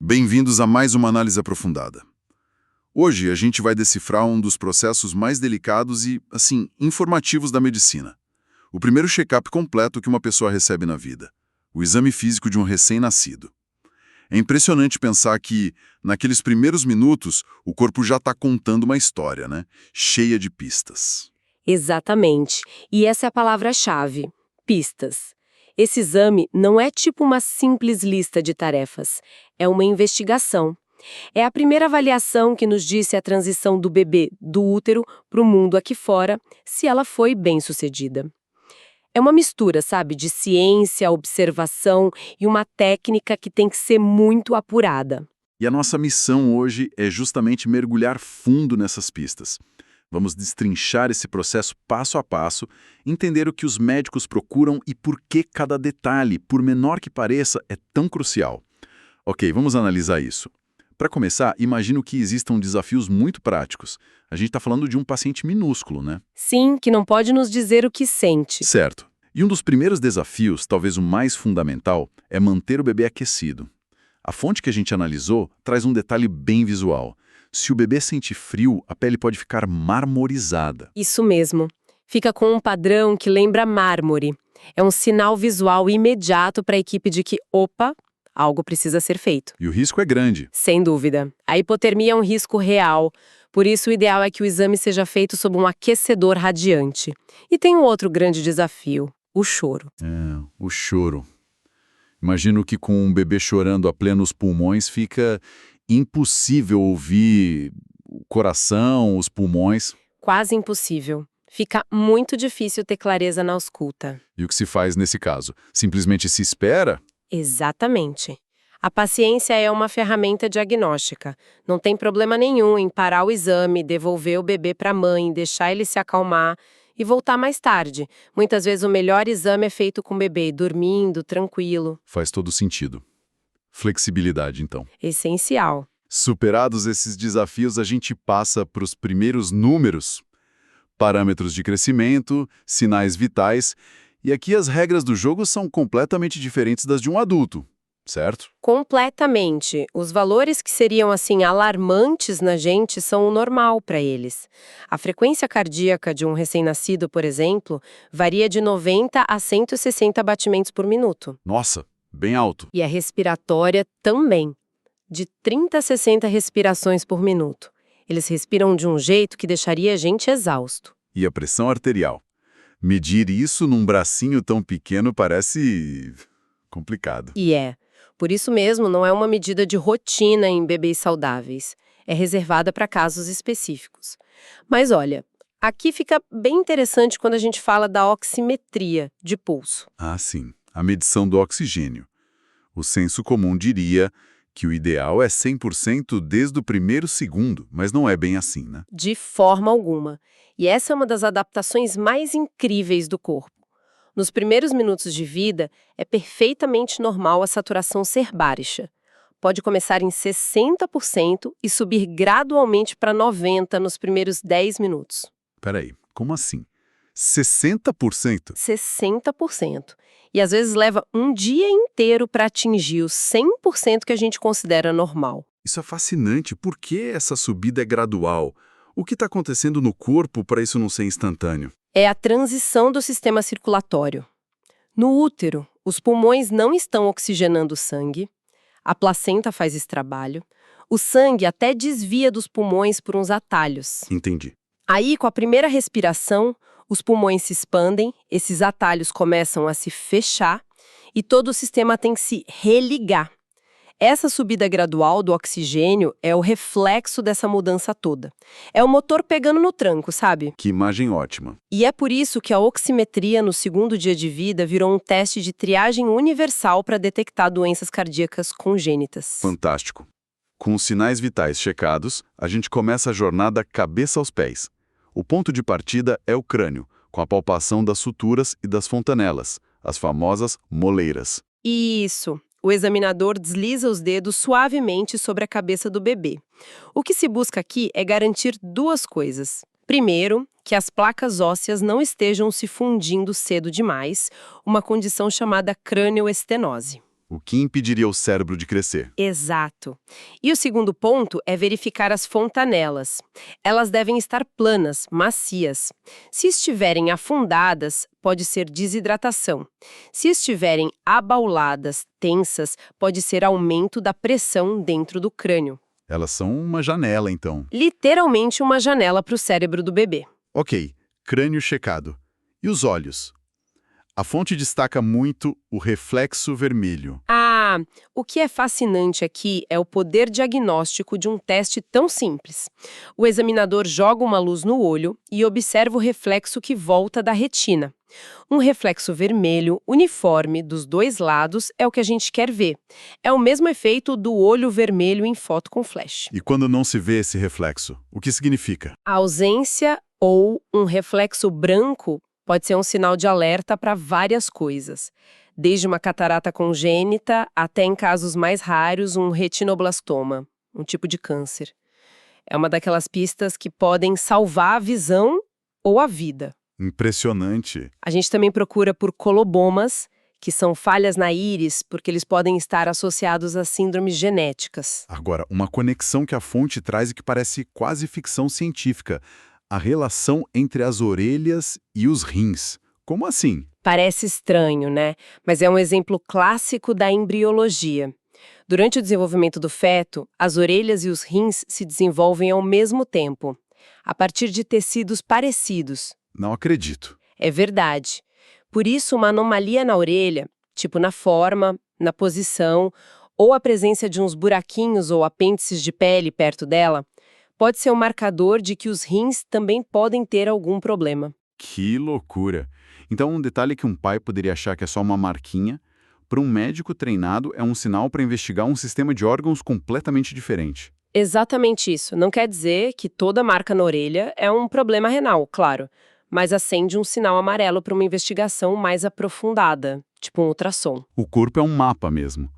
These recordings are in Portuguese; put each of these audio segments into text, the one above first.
Bem-vindos a mais uma análise aprofundada. Hoje a gente vai decifrar um dos processos mais delicados e, assim, informativos da medicina. O primeiro check-up completo que uma pessoa recebe na vida. O exame físico de um recém-nascido. É impressionante pensar que, naqueles primeiros minutos, o corpo já está contando uma história, né? Cheia de pistas. Exatamente. E essa é a palavra-chave: pistas. Esse exame não é tipo uma simples lista de tarefas, é uma investigação. É a primeira avaliação que nos diz se a transição do bebê do útero para o mundo aqui fora, se ela foi bem-sucedida. É uma mistura, sabe, de ciência, observação e uma técnica que tem que ser muito apurada. E a nossa missão hoje é justamente mergulhar fundo nessas pistas. Vamos destrinchar esse processo passo a passo, entender o que os médicos procuram e por que cada detalhe, por menor que pareça, é tão crucial. Ok, vamos analisar isso. Para começar, imagino que existam desafios muito práticos. A gente está falando de um paciente minúsculo, né? Sim, que não pode nos dizer o que sente. Certo. E um dos primeiros desafios, talvez o mais fundamental, é manter o bebê aquecido. A fonte que a gente analisou traz um detalhe bem visual. Se o bebê sente frio, a pele pode ficar marmorizada. Isso mesmo. Fica com um padrão que lembra mármore. É um sinal visual imediato para a equipe de que, opa, algo precisa ser feito. E o risco é grande. Sem dúvida. A hipotermia é um risco real. Por isso, o ideal é que o exame seja feito sob um aquecedor radiante. E tem um outro grande desafio: o choro. O choro. Imagino que com um bebê chorando a plenos pulmões fica impossível ouvir o coração, os pulmões. Quase impossível. Fica muito difícil ter clareza na ausculta. E o que se faz nesse caso? Simplesmente se espera? Exatamente. A paciência é uma ferramenta diagnóstica. Não tem problema nenhum em parar o exame, devolver o bebê para a mãe, deixar ele se acalmar e voltar mais tarde. Muitas vezes o melhor exame é feito com o bebê dormindo, tranquilo. Faz todo sentido. Flexibilidade, então. Essencial. Superados esses desafios, a gente passa para os primeiros números. Parâmetros de crescimento, sinais vitais. E aqui as regras do jogo são completamente diferentes das de um adulto, certo? Completamente. Os valores que seriam, assim, alarmantes na gente são o normal para eles. A frequência cardíaca de um recém-nascido, por exemplo, varia de 90 a 160 batimentos por minuto. Nossa, bem alto. E a respiratória também, de 30 a 60 respirações por minuto. Eles respiram de um jeito que deixaria a gente exausto. E a pressão arterial? Medir isso num bracinho tão pequeno parece complicado. E é. Por isso mesmo, não é uma medida de rotina em bebês saudáveis. É reservada para casos específicos. Mas olha, aqui fica bem interessante quando a gente fala da oximetria de pulso. Ah, sim. A medição do oxigênio. O senso comum diria que o ideal é 100% desde o primeiro segundo, mas não é bem assim, né? De forma alguma. E essa é uma das adaptações mais incríveis do corpo. Nos primeiros minutos de vida, é perfeitamente normal a saturação ser baixa. Pode começar em 60% e subir gradualmente para 90% nos primeiros 10 minutos. Peraí, como assim? 60%? 60%. E às vezes leva um dia inteiro para atingir os 100% que a gente considera normal. Isso é fascinante. Por que essa subida é gradual? O que está acontecendo no corpo para isso não ser instantâneo? É a transição do sistema circulatório. No útero, os pulmões não estão oxigenando o sangue, a placenta faz esse trabalho, o sangue até desvia dos pulmões por uns atalhos. Entendi. Aí, com a primeira respiração, os pulmões se expandem, esses atalhos começam a se fechar e todo o sistema tem que se religar. Essa subida gradual do oxigênio é o reflexo dessa mudança toda. É o motor pegando no tranco, sabe? Que imagem ótima. E é por isso que a oximetria no segundo dia de vida virou um teste de triagem universal para detectar doenças cardíacas congênitas. Fantástico. Com os sinais vitais checados, a gente começa a jornada cabeça aos pés. O ponto de partida é o crânio, com a palpação das suturas e das fontanelas, as famosas moleiras. Isso. O examinador desliza os dedos suavemente sobre a cabeça do bebê. O que se busca aqui é garantir duas coisas. Primeiro, que as placas ósseas não estejam se fundindo cedo demais, uma condição chamada crânioestenose. o que impediria o cérebro de crescer. Exato. E o segundo ponto é verificar as fontanelas. Elas devem estar planas, macias. Se estiverem afundadas, pode ser desidratação. Se estiverem abauladas, tensas, pode ser aumento da pressão dentro do crânio. Elas são uma janela, então. Literalmente uma janela para o cérebro do bebê. Ok, crânio checado. E os olhos? A fonte destaca muito o reflexo vermelho. Ah, o que é fascinante aqui é o poder diagnóstico de um teste tão simples. O examinador joga uma luz no olho e observa o reflexo que volta da retina. Um reflexo vermelho uniforme dos dois lados é o que a gente quer ver. É o mesmo efeito do olho vermelho em foto com flash. E quando não se vê esse reflexo, o que significa? A ausência ou um reflexo branco pode ser um sinal de alerta para várias coisas, desde uma catarata congênita até, em casos mais raros, um retinoblastoma, um tipo de câncer. É uma daquelas pistas que podem salvar a visão ou a vida. Impressionante. A gente também procura por colobomas, que são falhas na íris, porque eles podem estar associados a síndromes genéticas. Agora, uma conexão que a fonte traz e que parece quase ficção científica. A relação entre as orelhas e os rins. Como assim? Parece estranho, né? Mas é um exemplo clássico da embriologia. Durante o desenvolvimento do feto, as orelhas e os rins se desenvolvem ao mesmo tempo, a partir de tecidos parecidos. Não acredito. É verdade. Por isso, uma anomalia na orelha, tipo na forma, na posição, ou a presença de uns buraquinhos ou apêndices de pele perto dela, pode ser um marcador de que os rins também podem ter algum problema. Que loucura! Então, um detalhe que um pai poderia achar que é só uma marquinha, para um médico treinado é um sinal para investigar um sistema de órgãos completamente diferente. Exatamente isso. Não quer dizer que toda marca na orelha é um problema renal, claro, mas acende um sinal amarelo para uma investigação mais aprofundada, tipo um ultrassom. O corpo é um mapa mesmo.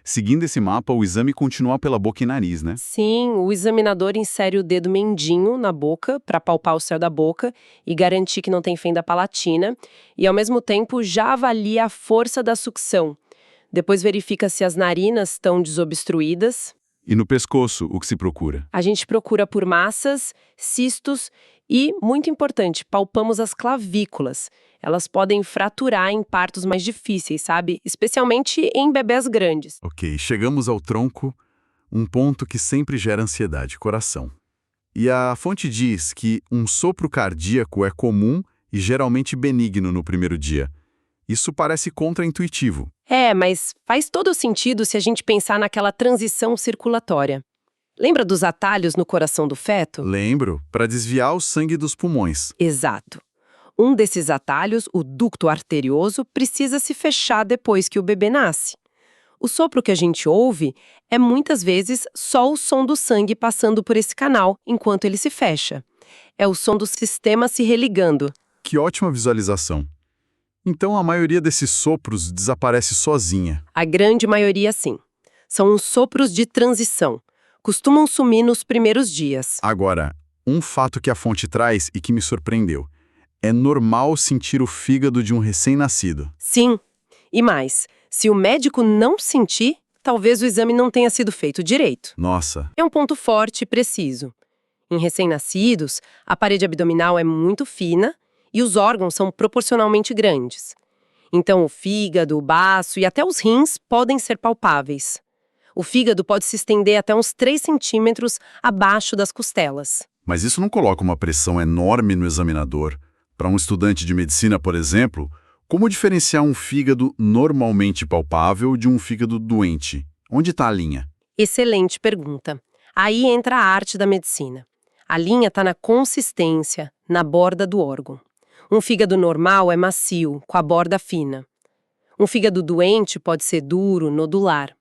Seguindo esse mapa, o exame continua pela boca e nariz, né? Sim, o examinador insere o dedo mindinho na boca para palpar o céu da boca e garantir que não tem fenda palatina, e ao mesmo tempo já avalia a força da sucção. Depois verifica se as narinas estão desobstruídas. E no pescoço, o que se procura? A gente procura por massas, cistos e, muito importante, palpamos as clavículas. Elas podem fraturar em partos mais difíceis, sabe? Especialmente em bebés grandes. Ok, chegamos ao tronco, um ponto que sempre gera ansiedade, coração. E a fonte diz que um sopro cardíaco é comum e geralmente benigno no primeiro dia. Isso parece contraintuitivo. É, mas faz todo sentido se a gente pensar naquela transição circulatória. Lembra dos atalhos no coração do feto? Lembro, para desviar o sangue dos pulmões. Exato. Um desses atalhos, o ducto arterioso, precisa se fechar depois que o bebê nasce. O sopro que a gente ouve é muitas vezes só o som do sangue passando por esse canal enquanto ele se fecha. É o som do sistema se religando. Que ótima visualização. Então a maioria desses sopros desaparece sozinha. A grande maioria, sim. São os sopros de transição. Costumam sumir nos primeiros dias. Agora, um fato que a fonte traz e que me surpreendeu. É normal sentir o fígado de um recém-nascido. Sim. E mais, se o médico não sentir, talvez o exame não tenha sido feito direito. Nossa, É um ponto forte e preciso. Em recém-nascidos, a parede abdominal é muito fina e os órgãos são proporcionalmente grandes. Então, o fígado, o baço e até os rins podem ser palpáveis. O fígado pode se estender até uns 3 centímetros abaixo das costelas. mas isso não coloca uma pressão enorme no examinador? Para um estudante de medicina, por exemplo, como diferenciar um fígado normalmente palpável de um fígado doente? Onde está a linha? Excelente pergunta. Aí entra a arte da medicina. A linha está na consistência, na borda do órgão. Um fígado normal é macio, com a borda fina. Um fígado doente pode ser duro, nodular.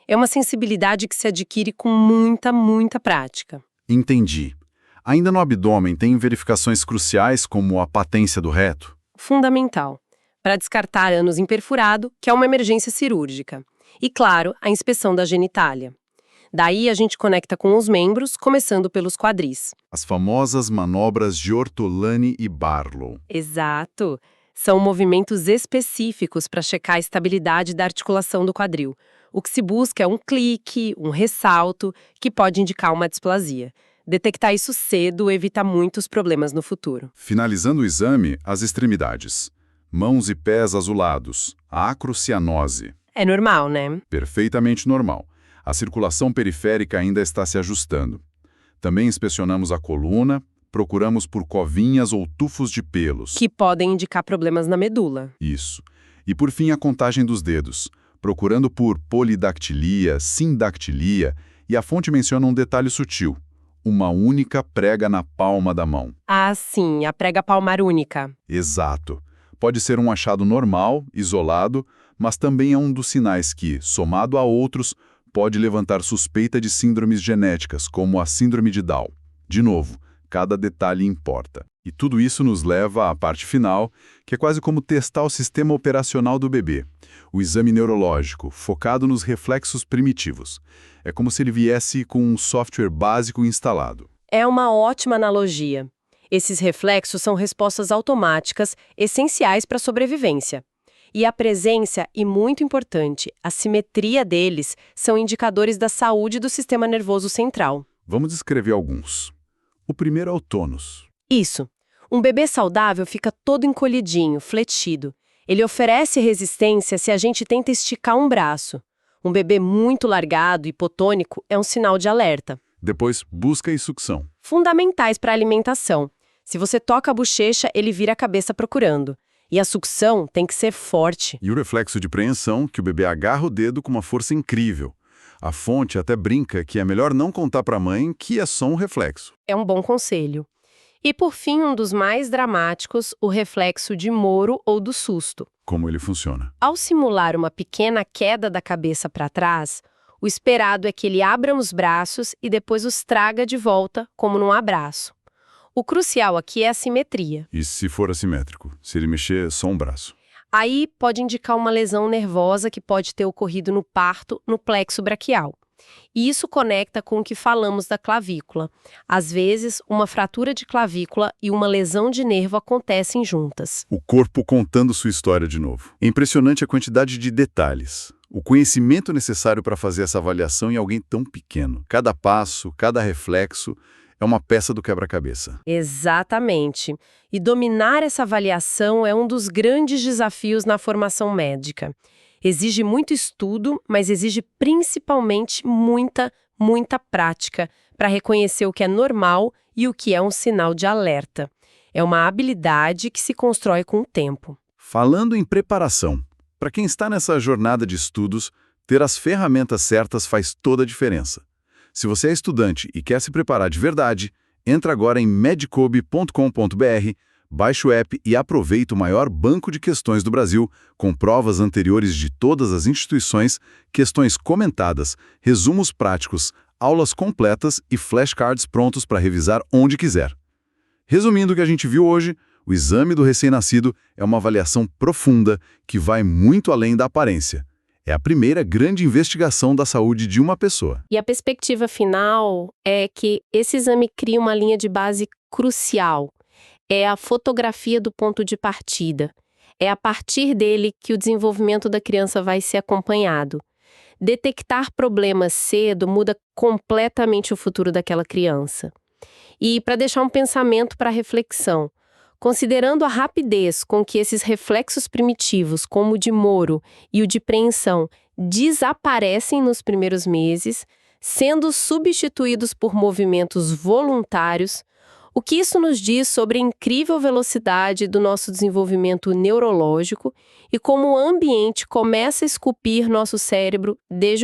É uma sensibilidade que se adquire com muita prática. Entendi. Ainda no abdômen tem verificações cruciais como a patência do reto? Fundamental. Para descartar ânus imperfurado, que é uma emergência cirúrgica. E, claro, a inspeção da genitália. Daí a gente conecta com os membros, começando pelos quadris. As famosas manobras de Ortolani e Barlow. Exato. São movimentos específicos para checar a estabilidade da articulação do quadril. O que se busca é um clique, um ressalto, que pode indicar uma displasia. Detectar isso cedo evita muitos problemas no futuro. Finalizando o exame, as extremidades. Mãos e pés azulados, a acrocianose. É normal, né? Perfeitamente normal. A circulação periférica ainda está se ajustando. Também inspecionamos a coluna, procuramos por covinhas ou tufos de pelos. Que podem indicar problemas na medula. Isso. E por fim a contagem dos dedos, procurando por polidactilia, sindactilia, e a fonte menciona um detalhe sutil: uma única prega na palma da mão. Ah, sim, a prega palmar única. Exato. Pode ser um achado normal, isolado, mas também é um dos sinais que, somado a outros, pode levantar suspeita de síndromes genéticas, como a síndrome de Down. De novo, cada detalhe importa. E tudo isso nos leva à parte final, que é quase como testar o sistema operacional do bebê. O exame neurológico, focado nos reflexos primitivos. É como se ele viesse com um software básico instalado. É uma ótima analogia. Esses reflexos são respostas automáticas, essenciais para a sobrevivência. E a presença, e muito importante, a simetria deles, são indicadores da saúde do sistema nervoso central. Vamos descrever alguns. O primeiro é o tônus. Isso. Um bebê saudável fica todo encolhidinho, fletido. Ele oferece resistência se a gente tenta esticar um braço. Um bebê muito largado, hipotônico, é um sinal de alerta. Depois, busca e sucção. Fundamentais para a alimentação. Se você toca a bochecha, ele vira a cabeça procurando. E a sucção tem que ser forte. E o reflexo de preensão, que o bebê agarra o dedo com uma força incrível. A fonte até brinca que é melhor não contar para a mãe que é só um reflexo. É um bom conselho. E por fim, um dos mais dramáticos, o reflexo de Moro ou do susto. Como ele funciona? Ao simular uma pequena queda da cabeça para trás, o esperado é que ele abra os braços e depois os traga de volta, como num abraço. O crucial aqui é a simetria. E se for assimétrico? Se ele mexer só um braço? Aí pode indicar uma lesão nervosa que pode ter ocorrido no parto, no plexo braquial. E isso conecta com o que falamos da clavícula. Às vezes, uma fratura de clavícula e uma lesão de nervo acontecem juntas. O corpo contando sua história de novo. É impressionante a quantidade de detalhes. O conhecimento necessário para fazer essa avaliação em alguém tão pequeno. Cada passo, cada reflexo é uma peça do quebra-cabeça. Exatamente. E dominar essa avaliação é um dos grandes desafios na formação médica. Exige muito estudo, mas exige principalmente muita prática para reconhecer o que é normal e o que é um sinal de alerta. É uma habilidade que se constrói com o tempo. Falando em preparação, para quem está nessa jornada de estudos, ter as ferramentas certas faz toda a diferença. Se você é estudante e quer se preparar de verdade, entra agora em medicob.com.br, baixe o app e aproveite o maior banco de questões do Brasil, com provas anteriores de todas as instituições, questões comentadas, resumos práticos, aulas completas e flashcards prontos para revisar onde quiser. Resumindo o que a gente viu hoje, o exame do recém-nascido é uma avaliação profunda que vai muito além da aparência. É a primeira grande investigação da saúde de uma pessoa. E a perspectiva final é que esse exame cria uma linha de base crucial. É a fotografia do ponto de partida. É a partir dele que o desenvolvimento da criança vai ser acompanhado. Detectar problemas cedo muda completamente o futuro daquela criança. E para deixar um pensamento para reflexão, considerando a rapidez com que esses reflexos primitivos, como o de Moro e o de preensão, desaparecem nos primeiros meses, sendo substituídos por movimentos voluntários, o que isso nos diz sobre a incrível velocidade do nosso desenvolvimento neurológico e como o ambiente começa a esculpir nosso cérebro desde o